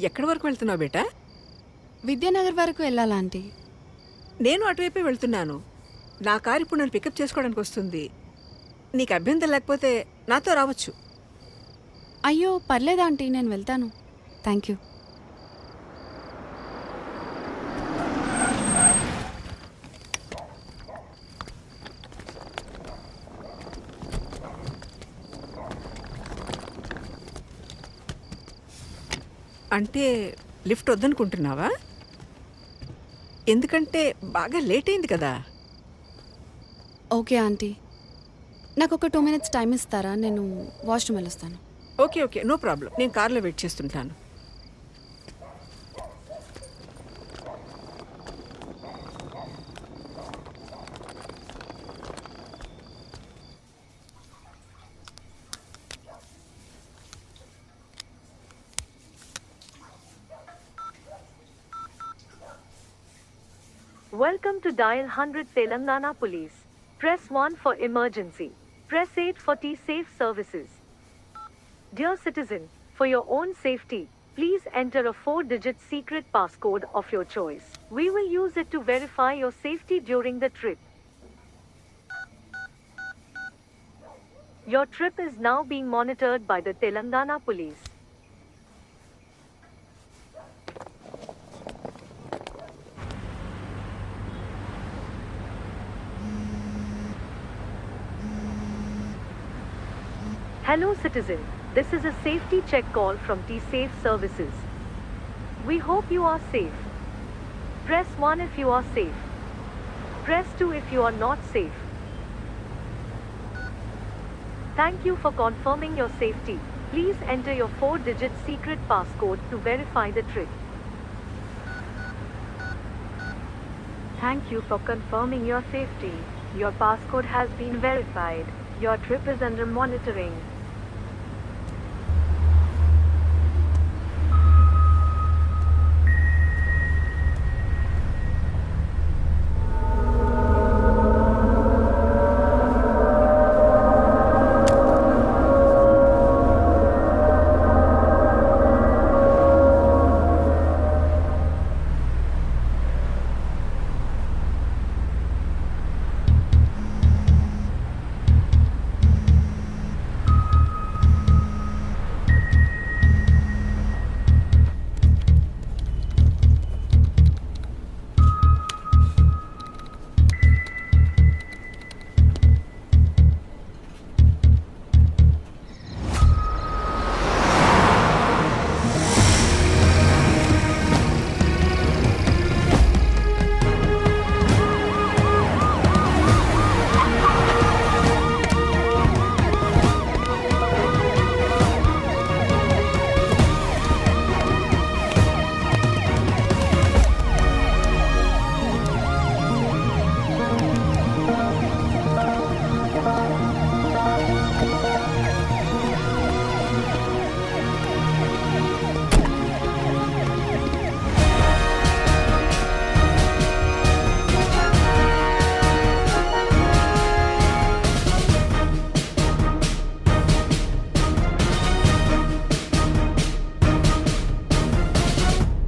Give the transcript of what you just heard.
ఎక్కడి వరకు వెళ్తున్నావు బేటా? విద్యానగర్ వరకు వెళ్ళాలా ఆంటీ? నేను అటువైపే వెళ్తున్నాను. నా కారు ఇప్పుడు నన్ను పికప్ చేసుకోవడానికి వస్తుంది. నీకు అభ్యంతరం లేకపోతే నాతో రావచ్చు. అయ్యో పర్లేదు ఆంటీ, నేను వెళ్తాను. Thank you. అంటే లిఫ్ట్ వద్దనుకుంటున్నావా? ఎందుకంటే బాగా లేట్ అయింది కదా. ఓకే ఆంటీ, నాకు ఒక 2 minutes టైం ఇస్తారా? నేను వాష్రూమ్ వెళ్ళొస్తాను. Okay okay, no problem. నేను కార్లో వెయిట్ చేస్తుంటాను. Welcome to Dial 100 Telangana Police. Press 1 for emergency. Press 8 for T-Safe services. Dear citizen, for your own safety, please enter a 4-digit secret passcode of your choice. We will use it to verify your safety during the trip. Your trip is now being monitored by the Telangana Police. Hello citizen, this is a safety check call from T-Safe services. We hope you are safe. Press 1 if you are safe. Press 2 if you are not safe. Thank you for confirming your safety. Please enter your 4-digit secret passcode to verify the trip. Thank you for confirming your safety. Your passcode has been verified. Your trip is under monitoring.